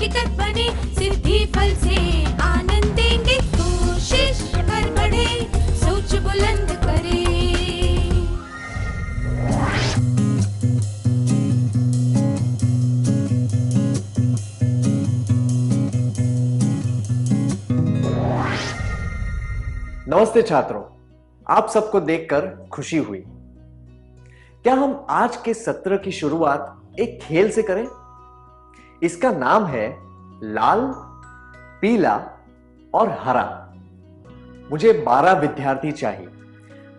निकट बने, सिद्धि फल से आनंद देंगे। कोशिश कर बढ़े, सोच बुलंद करे। नमस्ते छात्रों, आप सबको देखकर खुशी हुई। क्या हम आज के सत्र की शुरुआत एक खेल से करें? इसका नाम है लाल, पीला और हरा। मुझे 12 विद्यार्थी चाहिए।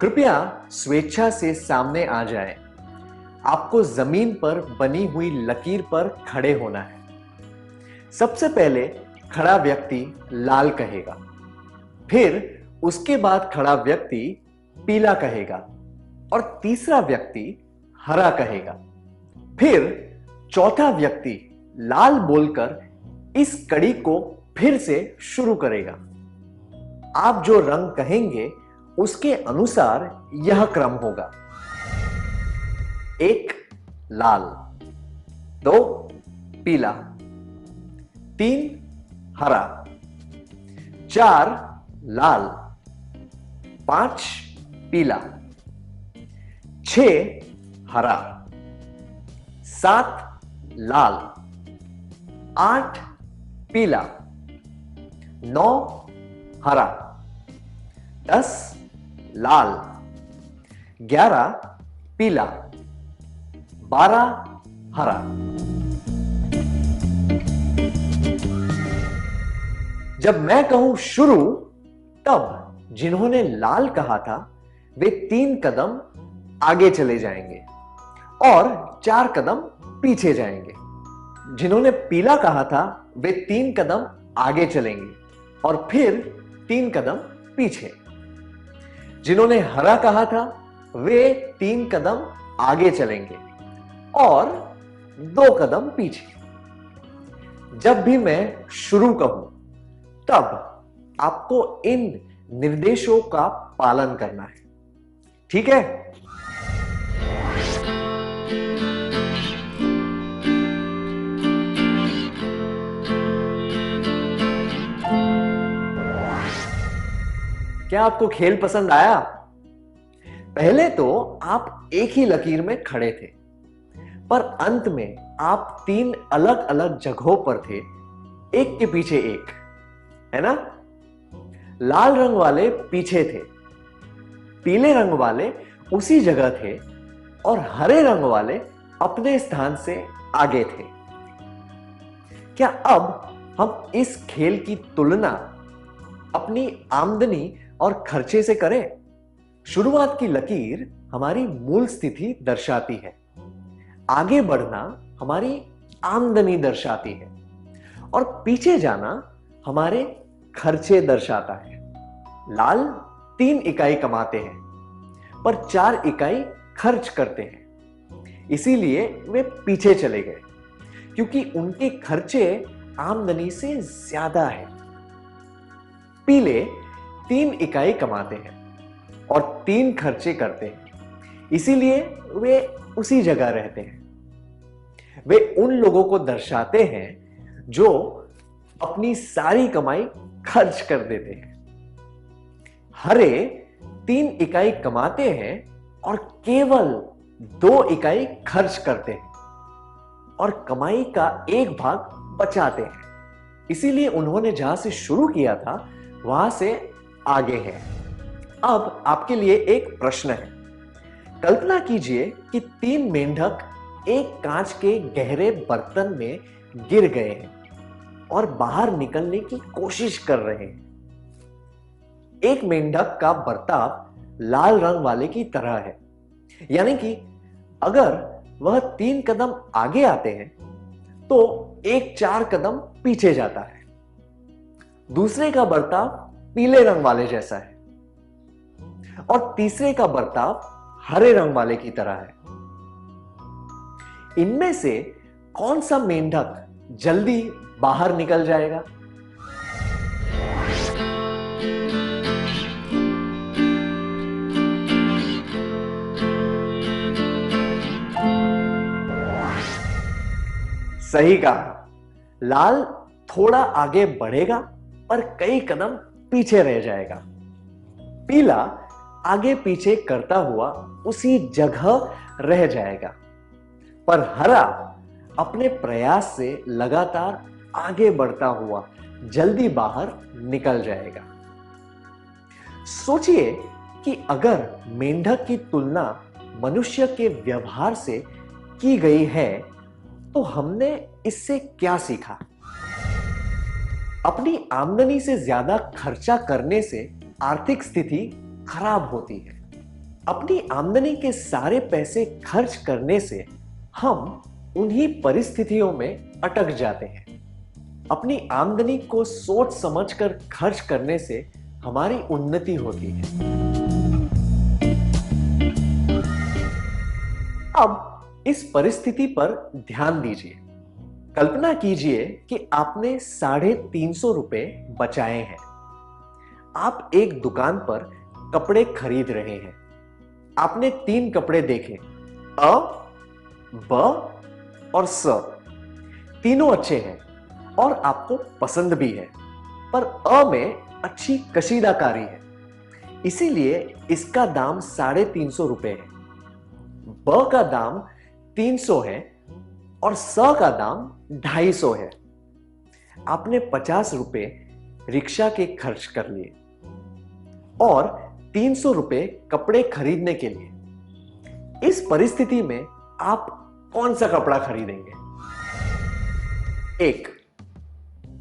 कृपया स्वेच्छा से सामने आ जाएं। आपको जमीन पर बनी हुई लकीर पर खड़े होना है। सबसे पहले खड़ा व्यक्ति लाल कहेगा, फिर उसके बाद खड़ा व्यक्ति पीला कहेगा और तीसरा व्यक्ति हरा कहेगा। फिर चौथा व्यक्ति लाल बोलकर इस कड़ी को फिर से शुरू करेगा। आप जो रंग कहेंगे उसके अनुसार यह क्रम होगा: 1 लाल, 2 पीला, 3 हरा, 4 लाल, 5 पीला, 6 हरा, 7 लाल, 8 पीला, 9 हरा, 10 लाल, 11 पीला, 12 हरा। जब मैं कहूं शुरू, तब जिन्होंने लाल कहा था वे 3 कदम आगे चले जाएंगे और 4 कदम पीछे जाएंगे। जिन्होंने पीला कहा था वे 3 कदम आगे चलेंगे और फिर 3 कदम पीछे। जिन्होंने हरा कहा था वे 3 कदम आगे चलेंगे और 2 कदम पीछे। जब भी मैं शुरू कहूं, तब आपको इन निर्देशों का पालन करना है, ठीक है? क्या आपको खेल पसंद आया? पहले तो आप एक ही लकीर में खड़े थे, पर अंत में आप 3 अलग अलग जगहों पर थे, एक के पीछे एक, है ना? लाल रंग वाले पीछे थे, पीले रंग वाले उसी जगह थे और हरे रंग वाले अपने स्थान से आगे थे। क्या अब हम इस खेल की तुलना अपनी आमदनी और खर्चे से करें? शुरुआत की लकीर हमारी मूल स्थिति दर्शाती है, आगे बढ़ना हमारी आमदनी दर्शाती है और पीछे जाना हमारे खर्चे दर्शाता है। लाल 3 इकाई कमाते हैं पर 4 इकाई खर्च करते हैं, इसीलिए वे पीछे चले गए क्योंकि उनके खर्चे आमदनी से ज्यादा है। पीले 3 इकाई कमाते हैं और 3 खर्चे करते हैं, इसीलिए वे उसी जगह रहते हैं। वे उन लोगों को दर्शाते हैं जो अपनी सारी कमाई खर्च कर देते हैं। हरे 3 इकाई कमाते हैं और केवल 2 इकाई खर्च करते हैं और कमाई का एक भाग बचाते हैं, इसीलिए उन्होंने जहां से शुरू किया था वहां से आगे है। अब आपके लिए एक प्रश्न है। कल्पना कीजिए कि 3 मेंढक एक कांच के गहरे बर्तन में गिर गए हैं और बाहर निकलने की कोशिश कर रहे हैं। एक मेंढक का बर्ताव लाल रंग वाले की तरह है, यानी कि अगर वह 3 कदम आगे आते हैं तो एक 4 कदम पीछे जाता है। दूसरे का बर्ताव पीले रंग वाले जैसा है और तीसरे का बर्ताव हरे रंग वाले की तरह है। इनमें से कौन सा मेंढक जल्दी बाहर निकल जाएगा? सही कहा, लाल थोड़ा आगे बढ़ेगा पर कई कदम पीछे रह जाएगा। पीला आगे पीछे करता हुआ उसी जगह रह जाएगा, पर हरा अपने प्रयास से लगातार आगे बढ़ता हुआ जल्दी बाहर निकल जाएगा। सोचिए कि अगर मेंढक की तुलना मनुष्य के व्यवहार से की गई है तो हमने इससे क्या सीखा? अपनी आमदनी से ज्यादा खर्चा करने से आर्थिक स्थिति खराब होती है। अपनी आमदनी के सारे पैसे खर्च करने से हम उन्हीं परिस्थितियों में अटक जाते हैं। अपनी आमदनी को सोच समझकर खर्च करने से हमारी उन्नति होती है। अब इस परिस्थिति पर ध्यान दीजिए। कल्पना कीजिए कि आपने 350 रुपए बचाए हैं। आप एक दुकान पर कपड़े खरीद रहे हैं। आपने 3 कपड़े देखे, अ, ब और स। तीनों अच्छे हैं और आपको पसंद भी है, पर अ में अच्छी कशीदाकारी है, इसीलिए इसका दाम 350 रुपए है। ब का दाम 300 है और स का दाम 250 है। आपने 50 रुपए रिक्शा के खर्च कर लिए और 300 रुपए कपड़े खरीदने के लिए। इस परिस्थिति में आप कौन सा कपड़ा खरीदेंगे? 1,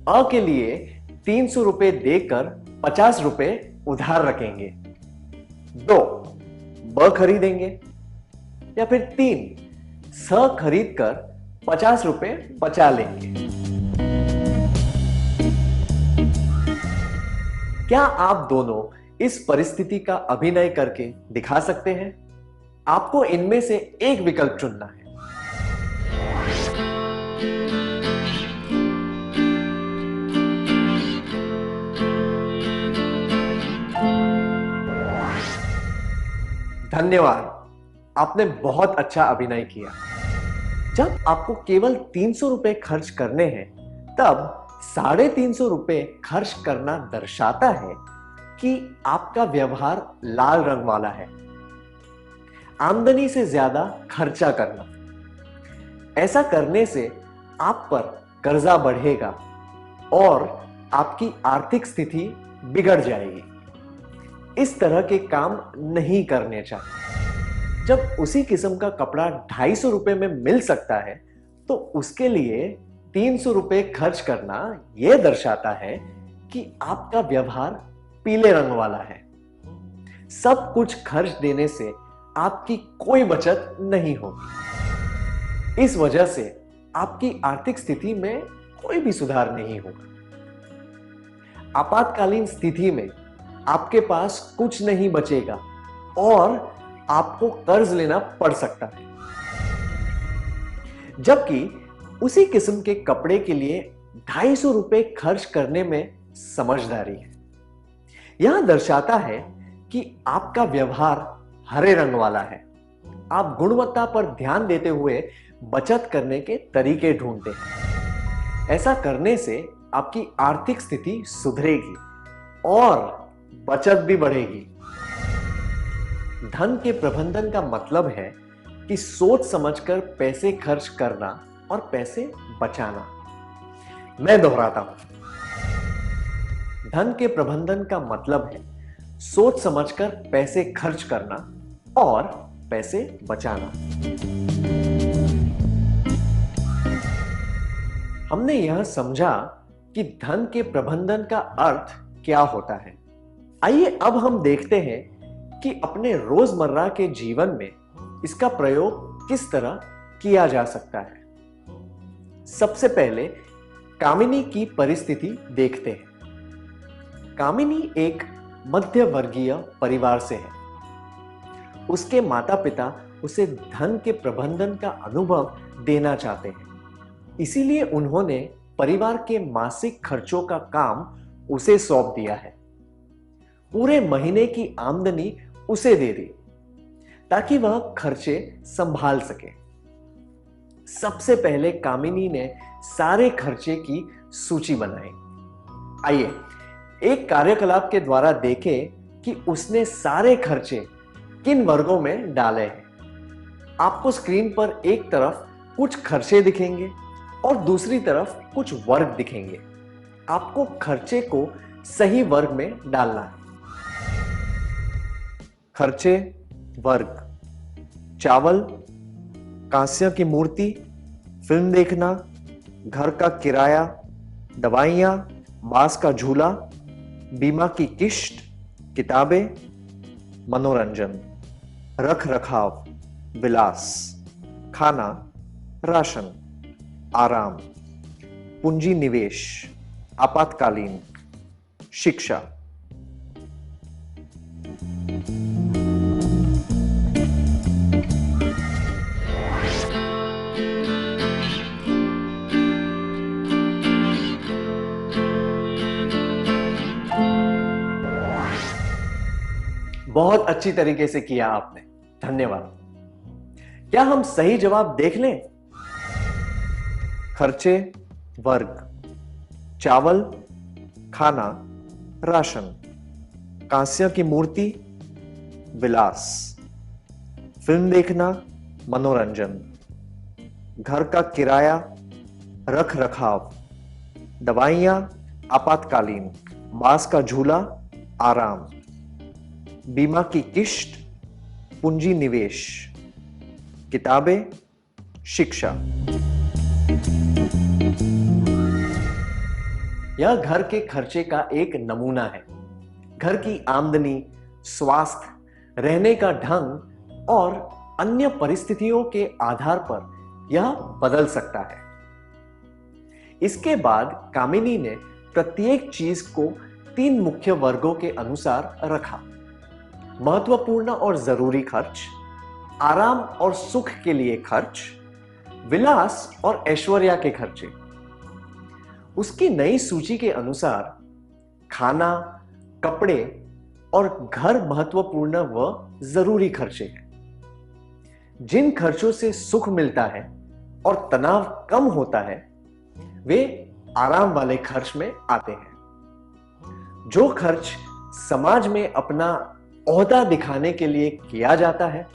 अ के लिए 300 रुपए देकर 50 रुपए उधार रखेंगे। 2, ब खरीदेंगे। या फिर 3, स खरीद कर 50 रुपए बचा लेंगे। क्या आप दोनों इस परिस्थिति का अभिनय करके दिखा सकते हैं? आपको इनमें से एक विकल्प चुनना है। धन्यवाद, आपने बहुत अच्छा अभिनय किया। जब आपको केवल 300 रुपए खर्च करने हैं, तब 350 रुपए खर्च करना दर्शाता है कि आपका व्यवहार लाल रंग वाला है। आमदनी से ज्यादा खर्चा करना। ऐसा करने से आप पर कर्जा बढ़ेगा और आपकी आर्थिक स्थिति बिगड़ जाएगी। इस तरह के काम नहीं करने चाहिए। जब उसी किस्म का कपड़ा 250 रुपए में मिल सकता है, तो उसके लिए 300 रुपए खर्च करना यह दर्शाता है कि आपका व्यवहार पीले रंग वाला है। सब कुछ खर्च देने से आपकी कोई बचत नहीं होगी। इस वजह से आपकी आर्थिक स्थिति में कोई भी सुधार नहीं होगा। आपातकालीन स्थिति में आपके पास कुछ नहीं बचेगा और आपको कर्ज लेना पड़ सकता है। जबकि उसी किस्म के कपड़े के लिए 250 रुपए खर्च करने में समझदारी है। यह दर्शाता है कि आपका व्यवहार हरे रंग वाला है। आप गुणवत्ता पर ध्यान देते हुए बचत करने के तरीके ढूंढते हैं। ऐसा करने से आपकी आर्थिक स्थिति सुधरेगी और बचत भी बढ़ेगी। धन के प्रबंधन का मतलब है कि सोच समझकर पैसे खर्च करना और पैसे बचाना। मैं दोहराता हूं, धन के प्रबंधन का मतलब है सोच समझकर पैसे खर्च करना और पैसे बचाना। हमने यह समझा कि धन के प्रबंधन का अर्थ क्या होता है। आइए अब हम देखते हैं कि अपने रोजमर्रा के जीवन में इसका प्रयोग किस तरह किया जा सकता है। सबसे पहले कामिनी की परिस्थिति देखते हैं। कामिनी एक मध्य वर्गीय परिवार से है। उसके माता पिता उसे धन के प्रबंधन का अनुभव देना चाहते हैं, इसीलिए उन्होंने परिवार के मासिक खर्चों का काम उसे सौंप दिया है। पूरे महीने की आमदनी उसे दे दी ताकि वह खर्चे संभाल सके। सबसे पहले कामिनी ने सारे खर्चे की सूची बनाई। आइए एक कार्यकलाप के द्वारा देखें कि उसने सारे खर्चे किन वर्गों में डाले हैं। आपको स्क्रीन पर एक तरफ कुछ खर्चे दिखेंगे और दूसरी तरफ कुछ वर्ग दिखेंगे। आपको खर्चे को सही वर्ग में डालना है। खर्चे वर्ग: चावल, कांस्य की मूर्ति, फिल्म देखना, घर का किराया, दवाइयां, बांस का झूला, बीमा की किश्त, किताबें, मनोरंजन, रख रखाव, विलास, खाना, राशन, आराम, पूंजी निवेश, आपातकालीन, शिक्षा। बहुत अच्छी तरीके से किया आपने, धन्यवाद। क्या हम सही जवाब देख लें? खर्चे वर्ग: चावल, खाना, राशन, कांस्य की मूर्ति, विलास, फिल्म देखना, मनोरंजन, घर का किराया, रख रखाव, दवाइयां, आपातकालीन, बांस का झूला, आराम, बीमा की किश्त, पूंजी निवेश, किताबें, शिक्षा। यह घर के खर्चे का एक नमूना है। घर की आमदनी, स्वास्थ्य, रहने का ढंग और अन्य परिस्थितियों के आधार पर यह बदल सकता है। इसके बाद कामिनी ने प्रत्येक चीज को 3 मुख्य वर्गों के अनुसार रखा: महत्वपूर्ण और जरूरी खर्च, आराम और सुख के लिए खर्च, विलास और ऐश्वर्या के खर्चे। उसकी नई सूची के अनुसार खाना, कपड़े और घर महत्वपूर्ण व जरूरी खर्चे हैं। जिन खर्चों से सुख मिलता है और तनाव कम होता है वे आराम वाले खर्च में आते हैं। जो खर्च समाज में अपना ओहदा दिखाने के लिए किया जाता है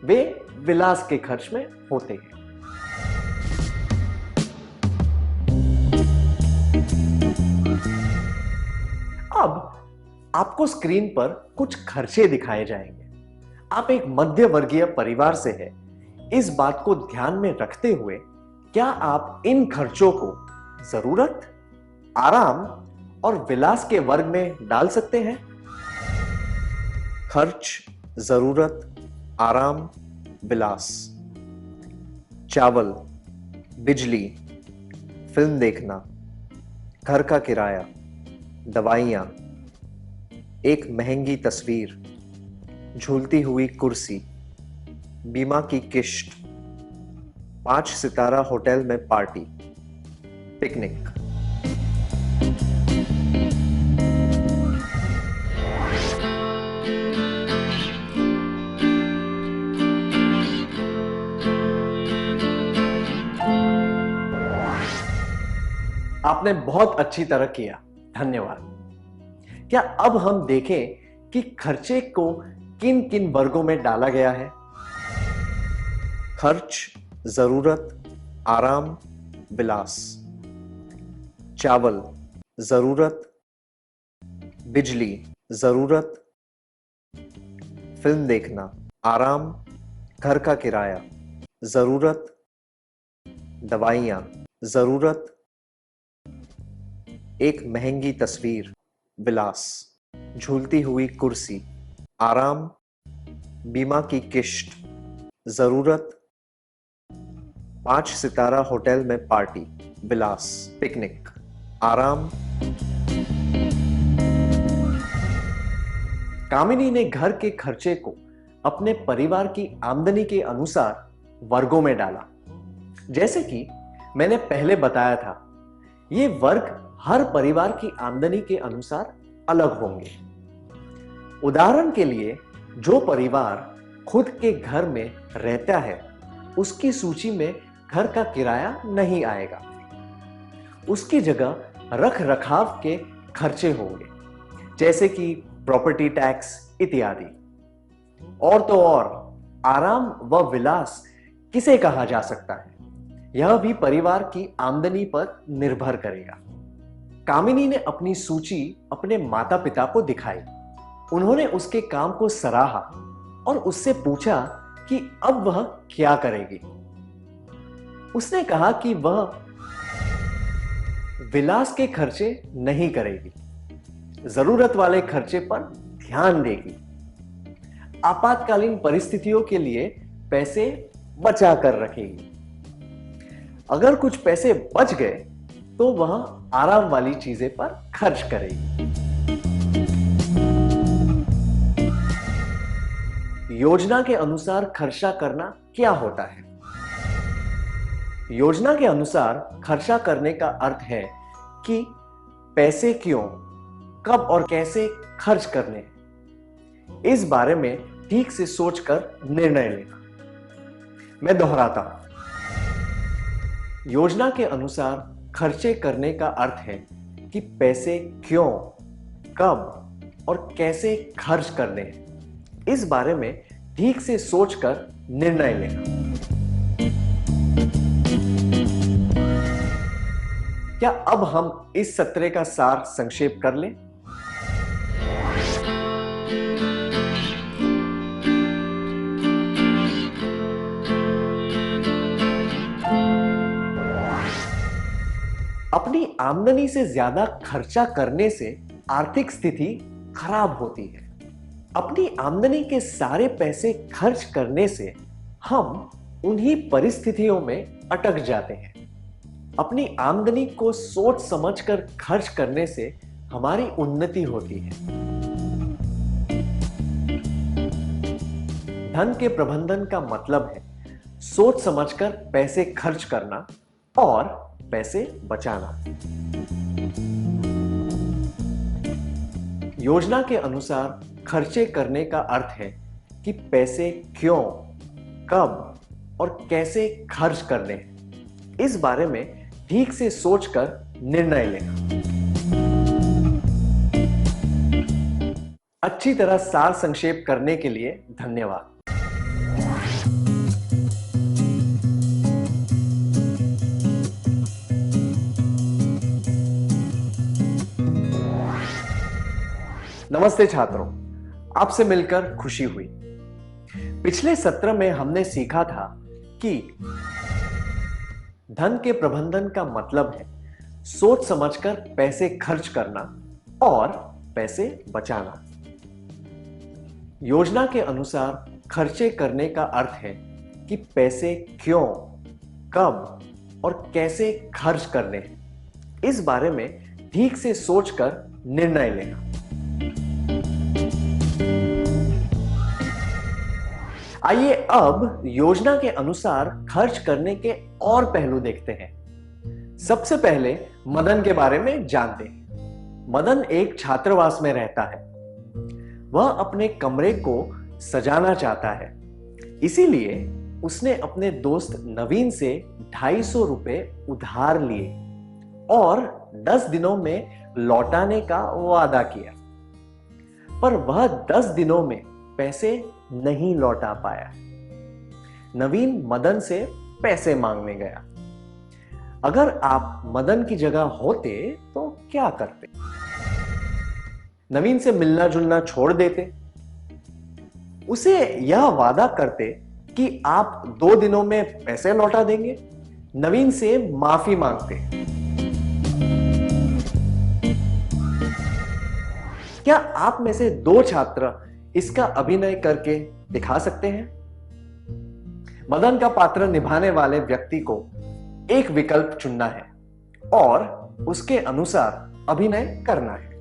वे विलास के खर्च में होते हैं। अब आपको स्क्रीन पर कुछ खर्चे दिखाए जाएंगे। आप एक मध्य वर्गीय परिवार से हैं। इस बात को ध्यान में रखते हुए क्या आप इन खर्चों को जरूरत, आराम और विलास के वर्ग में डाल सकते हैं? खर्च, जरूरत, आराम, विलास: चावल, बिजली, फिल्म देखना, घर का किराया, दवाइयां, एक महंगी तस्वीर, झूलती हुई कुर्सी, बीमा की किश्त, 5 सितारा होटल में पार्टी, पिकनिक। आपने बहुत अच्छी तरह किया, धन्यवाद। क्या अब हम देखें कि खर्चे को किन किन वर्गों में डाला गया है? खर्च, जरूरत, आराम, विलास: चावल, जरूरत, बिजली, जरूरत, फिल्म देखना, आराम, घर का किराया, जरूरत, दवाइयां, जरूरत, एक महंगी तस्वीर, विलास, झूलती हुई कुर्सी, आराम, बीमा की किश्त, जरूरत, 5 सितारा होटल में पार्टी, विलास, पिकनिक, आराम। कामिनी ने घर के खर्चे को अपने परिवार की आमदनी के अनुसार वर्गों में डाला। जैसे कि मैंने पहले बताया था, ये वर्ग हर परिवार की आमदनी के अनुसार अलग होंगे। उदाहरण के लिए, जो परिवार खुद के घर में रहता है उसकी सूची में घर का किराया नहीं आएगा, उसकी जगह रख रखाव के खर्चे होंगे, जैसे कि प्रॉपर्टी टैक्स इत्यादि। और तो और आराम व विलास किसे कहा जा सकता है, यह भी परिवार की आमदनी पर निर्भर करेगा। कामिनी ने अपनी सूची अपने माता पिता को दिखाई। उन्होंने उसके काम को सराहा और उससे पूछा कि अब वह क्या करेगी। उसने कहा कि वह विलास के खर्चे नहीं करेगी, जरूरत वाले खर्चे पर ध्यान देगी, आपातकालीन परिस्थितियों के लिए पैसे बचा कर रखेगी। अगर कुछ पैसे बच गए तो वह आराम वाली चीजें पर खर्च करेगी। योजना के अनुसार खर्चा करना क्या होता है? योजना के अनुसार खर्चा करने का अर्थ है कि पैसे क्यों, कब और कैसे खर्च करने हैं, इस बारे में ठीक से सोचकर निर्णय लेना। मैं दोहराता हूं, योजना के अनुसार खर्चे करने का अर्थ है कि पैसे क्यों, कब और कैसे खर्च करने हैं, इस बारे में ठीक से सोचकर निर्णय लेना। क्या अब हम इस सत्र का सार संक्षेप कर लें? अपनी आमदनी से ज्यादा खर्चा करने से आर्थिक स्थिति खराब होती है। अपनी आमदनी के सारे पैसे खर्च करने से हम उन्हीं परिस्थितियों में अटक जाते हैं। अपनी आमदनी को सोच समझकर खर्च करने से हमारी उन्नति होती है। धन के प्रबंधन का मतलब है सोच समझकर पैसे खर्च करना और पैसे बचाना। योजना के अनुसार खर्चे करने का अर्थ है कि पैसे क्यों, कब और कैसे खर्च करने हैं, इस बारे में ठीक से सोचकर निर्णय लेना। अच्छी तरह सार संक्षेप करने के लिए धन्यवाद। नमस्ते छात्रों, आपसे मिलकर खुशी हुई। पिछले सत्र में हमने सीखा था कि धन के प्रबंधन का मतलब है सोच समझकर पैसे खर्च करना और पैसे बचाना। योजना के अनुसार खर्चे करने का अर्थ है कि पैसे क्यों, कब और कैसे खर्च करने हैं, इस बारे में ठीक से सोचकर निर्णय लेना। आइए अब योजना के अनुसार खर्च करने के और पहलू देखते हैं। सबसे पहले मदन के बारे में जानते हैं। मदन एक छात्रावास में रहता है। वह अपने कमरे को सजाना चाहता है, इसीलिए उसने अपने दोस्त नवीन से 250 रुपए उधार लिए और 10 दिनों में लौटाने का वादा किया। पर वह 10 दिनों में पैसे नहीं लौटा पाया। नवीन मदन से पैसे मांगने गया। अगर आप मदन की जगह होते तो क्या करते? नवीन से मिलना जुलना छोड़ देते, उसे यह वादा करते कि आप 2 दिनों में पैसे लौटा देंगे, नवीन से माफी मांगते। क्या आप में से 2 छात्र इसका अभिनय करके दिखा सकते हैं? मदन का पात्र निभाने वाले व्यक्ति को एक विकल्प चुनना है और उसके अनुसार अभिनय करना है।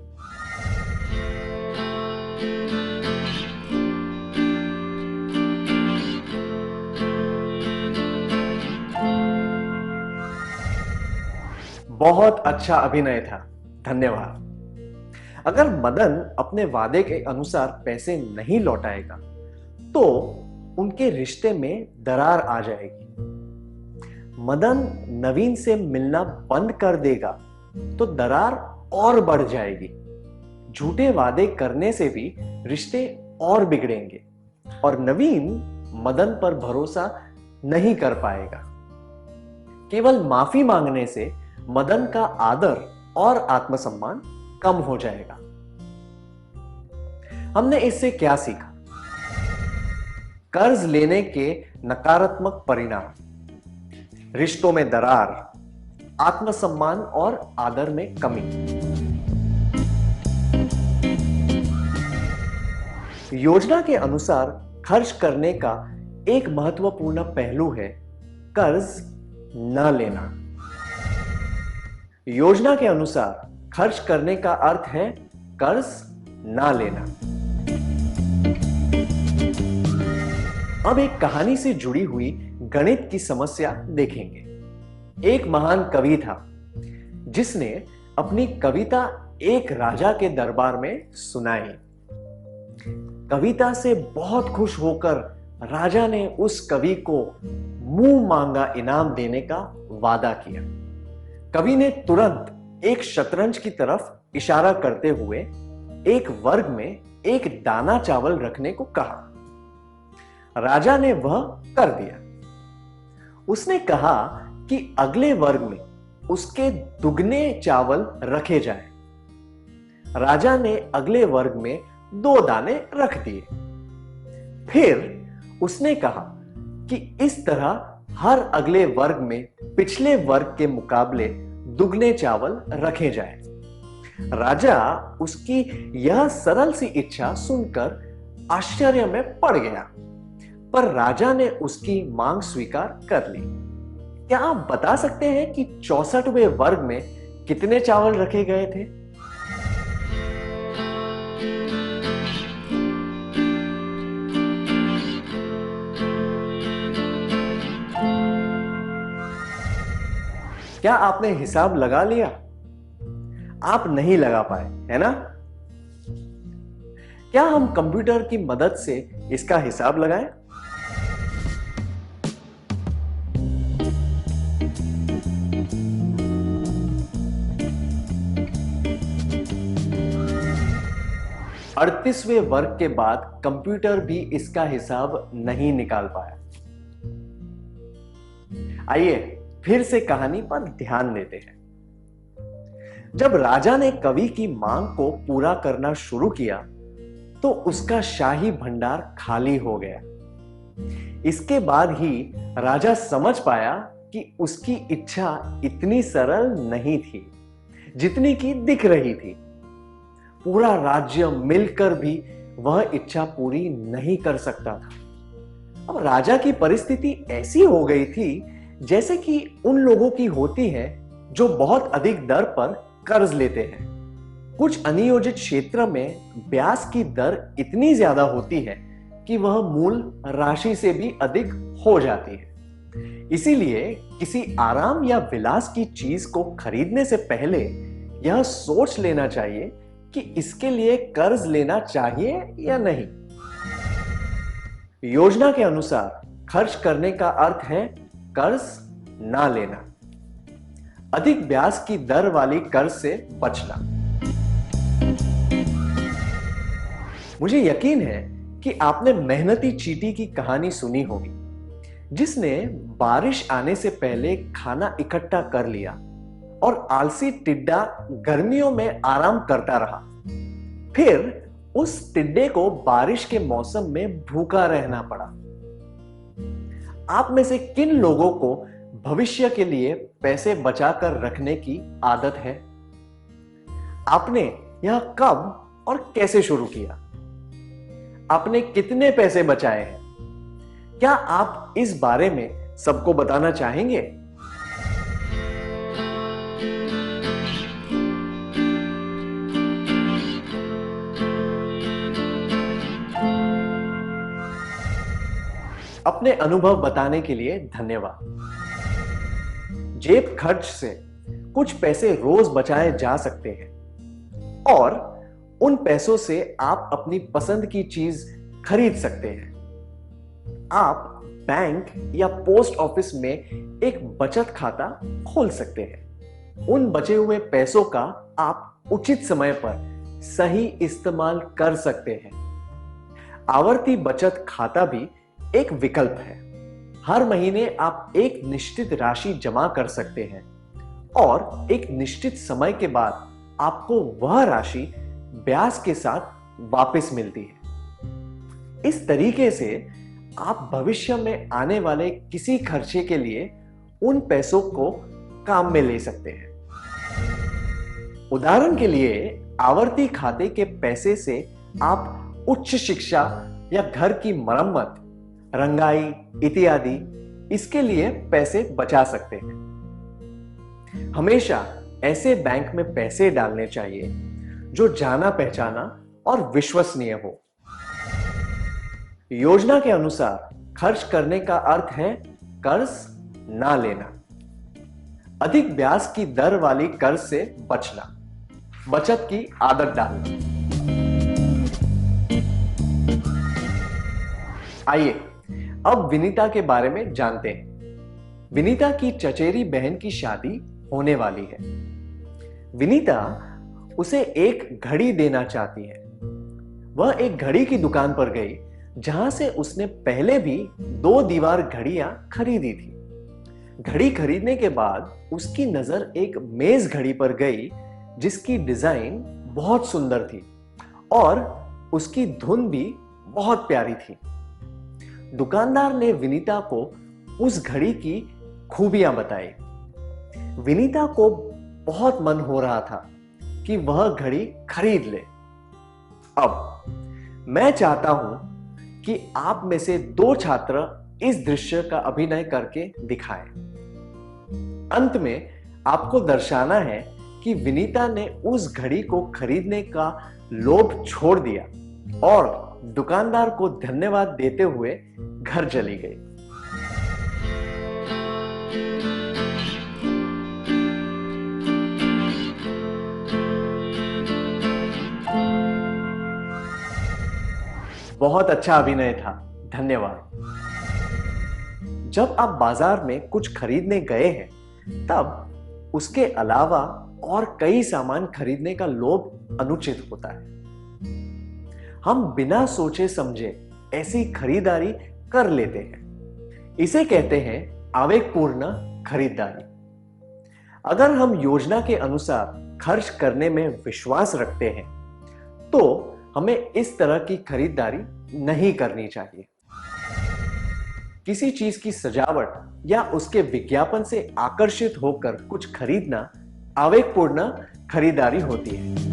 बहुत अच्छा अभिनय था, धन्यवाद। अगर मदन अपने वादे के अनुसार पैसे नहीं लौटाएगा तो उनके रिश्ते में दरार आ जाएगी। मदन नवीन से मिलना बंद कर देगा तो दरार और बढ़ जाएगी। झूठे वादे करने से भी रिश्ते और बिगड़ेंगे और नवीन मदन पर भरोसा नहीं कर पाएगा। केवल माफी मांगने से मदन का आदर और आत्मसम्मान कम हो जाएगा। हमने इससे क्या सीखा? कर्ज लेने के नकारात्मक परिणाम, रिश्तों में दरार, आत्मसम्मान और आदर में कमी। योजना के अनुसार खर्च करने का एक महत्वपूर्ण पहलू है कर्ज न लेना। योजना के अनुसार खर्च करने का अर्थ है कर्ज न लेना। अब एक कहानी से जुड़ी हुई गणित की समस्या देखेंगे। एक महान कवि था जिसने अपनी कविता एक राजा के दरबार में सुनाई। कविता से बहुत खुश होकर राजा ने उस कवि को मुंह मांगा इनाम देने का वादा किया। कवि ने तुरंत एक शतरंज की तरफ इशारा करते हुए एक वर्ग में एक दाना चावल रखने को कहा। राजा ने वह कर दिया। उसने कहा कि अगले वर्ग में उसके दुगने चावल रखे जाएं। राजा ने अगले वर्ग में 2 दाने रख दिए। फिर उसने कहा कि इस तरह हर अगले वर्ग में पिछले वर्ग के मुकाबले दुगने चावल रखे जाएं। राजा उसकी यह सरल सी इच्छा सुनकर आश्चर्य में पड़ गया, पर राजा ने उसकी मांग स्वीकार कर ली। क्या आप बता सकते हैं कि 64वें वर्ग में कितने चावल रखे गए थे? क्या आपने हिसाब लगा लिया? आप नहीं लगा पाए, है ना? क्या हम कंप्यूटर की मदद से इसका हिसाब लगाएं? अड़तीसवें वर्ग के बाद कंप्यूटर भी इसका हिसाब नहीं निकाल पाया। आइए फिर से कहानी पर ध्यान देते हैं। जब राजा ने कवि की मांग को पूरा करना शुरू किया तो उसका शाही भंडार खाली हो गया। इसके बाद ही राजा समझ पाया कि उसकी इच्छा इतनी सरल नहीं थी जितनी की दिख रही थी। पूरा राज्य मिलकर भी वह इच्छा पूरी नहीं कर सकता था। अब राजा की परिस्थिति ऐसी हो गई थी जैसे कि उन लोगों की होती है जो बहुत अधिक दर पर कर्ज लेते हैं। कुछ अनियोजित क्षेत्र में ब्याज की दर इतनी ज्यादा होती है कि वह मूल राशि से भी अधिक हो जाती है। इसीलिए किसी आराम या विलास की चीज को खरीदने से पहले यह सोच लेना चाहिए कि इसके लिए कर्ज लेना चाहिए या नहीं। योजना के अनुसार खर्च करने का अर्थ है कर्ज ना लेना, अधिक ब्याज की दर वाली कर्ज से बचना। मुझे यकीन है कि आपने मेहनती चींटी की कहानी सुनी होगी जिसने बारिश आने से पहले खाना इकट्ठा कर लिया और आलसी टिड्डा गर्मियों में आराम करता रहा। फिर उस टिड्डे को बारिश के मौसम में भूखा रहना पड़ा। आप में से किन लोगों को भविष्य के लिए पैसे बचाकर रखने की आदत है? आपने यह कब और कैसे शुरू किया? आपने कितने पैसे बचाए हैं? क्या आप इस बारे में सबको बताना चाहेंगे? अपने अनुभव बताने के लिए धन्यवाद। जेब खर्च से कुछ पैसे रोज बचाए जा सकते हैं और उन पैसों से आप अपनी पसंद की चीज खरीद सकते हैं। आप बैंक या पोस्ट ऑफिस में एक बचत खाता खोल सकते हैं। उन बचे हुए पैसों का आप उचित समय पर सही इस्तेमाल कर सकते हैं। आवर्ती बचत खाता भी एक विकल्प है। हर महीने आप एक निश्चित राशि जमा कर सकते हैं और एक निश्चित समय के बाद आपको वह राशि ब्याज के साथ वापस मिलती है। इस तरीके से आप भविष्य में आने वाले किसी खर्चे के लिए उन पैसों को काम में ले सकते हैं। उदाहरण के लिए आवर्ती खाते के पैसे से आप उच्च शिक्षा या घर की मरम्मत, रंगाई इत्यादि इसके लिए पैसे बचा सकते हैं। हमेशा ऐसे बैंक में पैसे डालने चाहिए जो जाना पहचाना और विश्वसनीय हो। योजना के अनुसार खर्च करने का अर्थ है कर्ज ना लेना, अधिक ब्याज की दर वाली कर्ज से बचना, बचत की आदत डालना। आइए अब विनीता के बारे में जानते हैं। विनीता की चचेरी बहन की शादी होने वाली है। विनीता उसे एक घड़ी देना चाहती है। वह एक घड़ी की दुकान पर गई जहां से उसने पहले भी 2 दीवार घड़ियां खरीदी थी। घड़ी खरीदने के बाद उसकी नजर एक मेज घड़ी पर गई जिसकी डिजाइन बहुत सुंदर थी और उसकी धुन भी बहुत प्यारी थी। दुकानदार ने विनीता को उस घड़ी की खूबियां बताई। विनीता को बहुत मन हो रहा था कि वह घड़ी खरीद ले। अब मैं चाहता हूं कि आप में से 2 छात्र इस दृश्य का अभिनय करके दिखाएं। अंत में आपको दर्शाना है कि विनीता ने उस घड़ी को खरीदने का लोभ छोड़ दिया और दुकानदार को धन्यवाद देते हुए घर चली गई। बहुत अच्छा अभिनय था, धन्यवाद। जब आप बाजार में कुछ खरीदने गए हैं तब उसके अलावा और कई सामान खरीदने का लोभ अनुचित होता है। हम बिना सोचे समझे ऐसी खरीदारी कर लेते हैं। इसे कहते हैं आवेगपूर्ण खरीदारी। अगर हम योजना के अनुसार खर्च करने में विश्वास रखते हैं तो हमें इस तरह की खरीदारी नहीं करनी चाहिए। किसी चीज की सजावट या उसके विज्ञापन से आकर्षित होकर कुछ खरीदना आवेगपूर्ण खरीदारी होती है।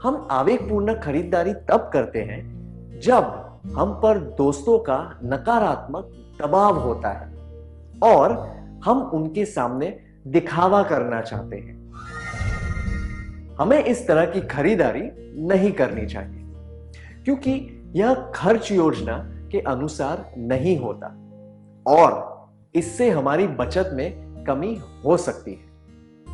हम आवेगपूर्ण खरीदारी तब करते हैं जब हम पर दोस्तों का नकारात्मक दबाव होता है और हम उनके सामने दिखावा करना चाहते हैं। हमें इस तरह की खरीदारी नहीं करनी चाहिए क्योंकि यह खर्च योजना के अनुसार नहीं होता और इससे हमारी बचत में कमी हो सकती है।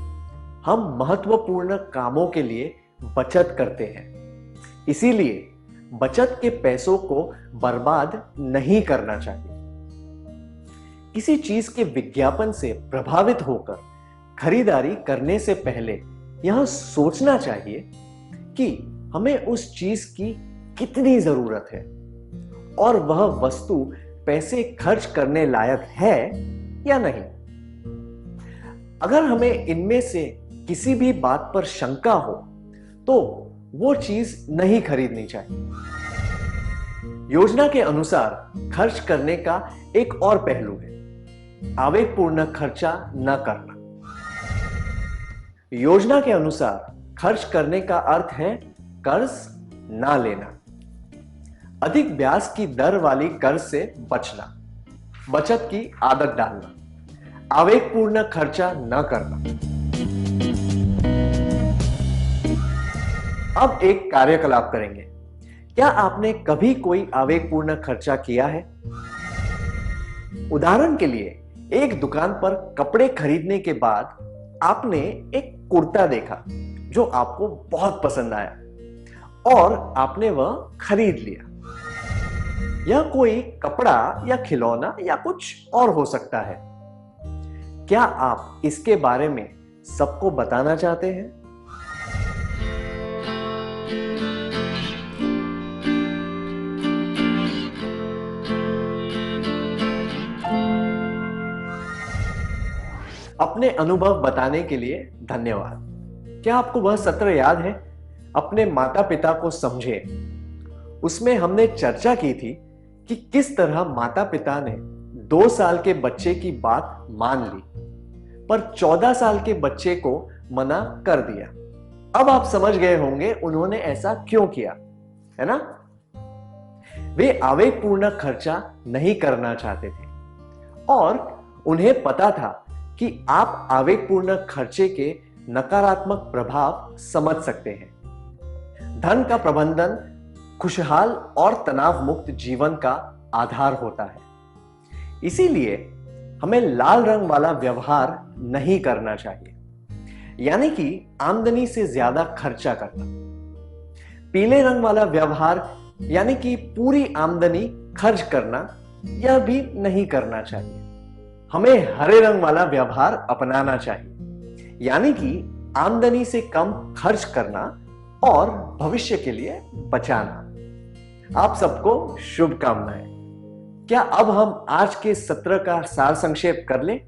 हम महत्वपूर्ण कामों के लिए बचत करते हैं, इसीलिए बचत के पैसों को बर्बाद नहीं करना चाहिए। किसी चीज के विज्ञापन से प्रभावित होकर खरीदारी करने से पहले यह सोचना चाहिए कि हमें उस चीज की कितनी जरूरत है और वह वस्तु पैसे खर्च करने लायक है या नहीं। अगर हमें इनमें से किसी भी बात पर शंका हो तो वो चीज नहीं खरीदनी चाहिए। योजना के अनुसार खर्च करने का एक और पहलू है आवेगपूर्ण खर्चा न करना। योजना के अनुसार खर्च करने का अर्थ है कर्ज ना लेना, अधिक ब्याज की दर वाली कर्ज से बचना, बचत की आदत डालना, आवेगपूर्ण खर्चा न करना। अब एक कार्यकलाप करेंगे। क्या आपने कभी कोई आवेगपूर्ण खर्चा किया है? उदाहरण के लिए एक दुकान पर कपड़े खरीदने के बाद आपने एक कुर्ता देखा जो आपको बहुत पसंद आया और आपने वह खरीद लिया। यह कोई कपड़ा या खिलौना या कुछ और हो सकता है। क्या आप इसके बारे में सबको बताना चाहते हैं? अपने अनुभव बताने के लिए धन्यवाद। क्या आपको वह सत्र याद है, अपने माता पिता को समझे? उसमें हमने चर्चा की थी कि किस तरह माता पिता ने 2 साल के बच्चे की बात मान ली, पर 14 साल के बच्चे को मना कर दिया। अब आप समझ गए होंगे उन्होंने ऐसा क्यों किया, है ना? वे आवेगपूर्ण खर्चा नहीं करना चाहते थे और उन्हें पता था कि आप आवेगपूर्ण खर्चे के नकारात्मक प्रभाव समझ सकते हैं। धन का प्रबंधन खुशहाल और तनाव मुक्त जीवन का आधार होता है। इसीलिए हमें लाल रंग वाला व्यवहार नहीं करना चाहिए, यानी कि आमदनी से ज्यादा खर्चा करना। पीले रंग वाला व्यवहार यानी कि पूरी आमदनी खर्च करना, यह भी नहीं करना चाहिए। हमें हरे रंग वाला व्यवहार अपनाना चाहिए, यानी कि आमदनी से कम खर्च करना और भविष्य के लिए बचाना। आप सबको शुभकामनाएं। क्या अब हम आज के सत्र का सार संक्षेप कर लें?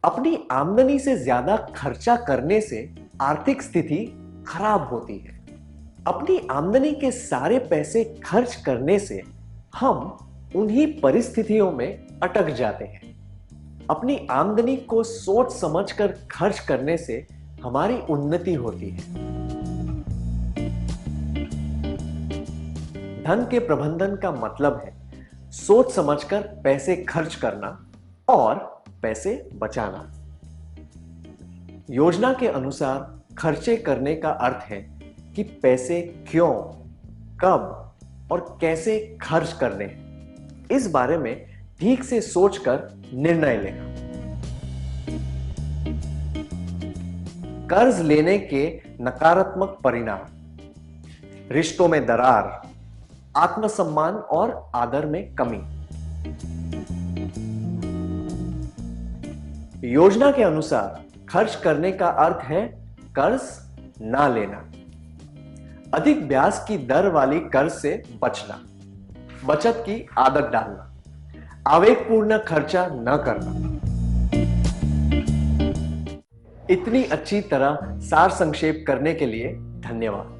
अपनी आमदनी से ज्यादा खर्चा करने से आर्थिक स्थिति खराब होती है। अपनी आमदनी के सारे पैसे खर्च करने से हम उन्हीं परिस्थितियों में अटक जाते हैं। अपनी आमदनी को सोच समझकर खर्च करने से हमारी उन्नति होती है। धन के प्रबंधन का मतलब है सोच समझकर पैसे खर्च करना और पैसे बचाना। योजना के अनुसार खर्चे करने का अर्थ है कि पैसे क्यों, कब और कैसे खर्च करने हैं, इस बारे में ठीक से सोचकर निर्णय लेना। कर्ज लेने के नकारात्मक परिणाम: रिश्तों में दरार, आत्मसम्मान और आदर में कमी। योजना के अनुसार खर्च करने का अर्थ है कर्ज ना लेना, अधिक ब्याज की दर वाली कर्ज से बचना, बचत की आदत डालना, आवेगपूर्ण खर्चा न करना। इतनी अच्छी तरह सार संक्षेप करने के लिए धन्यवाद।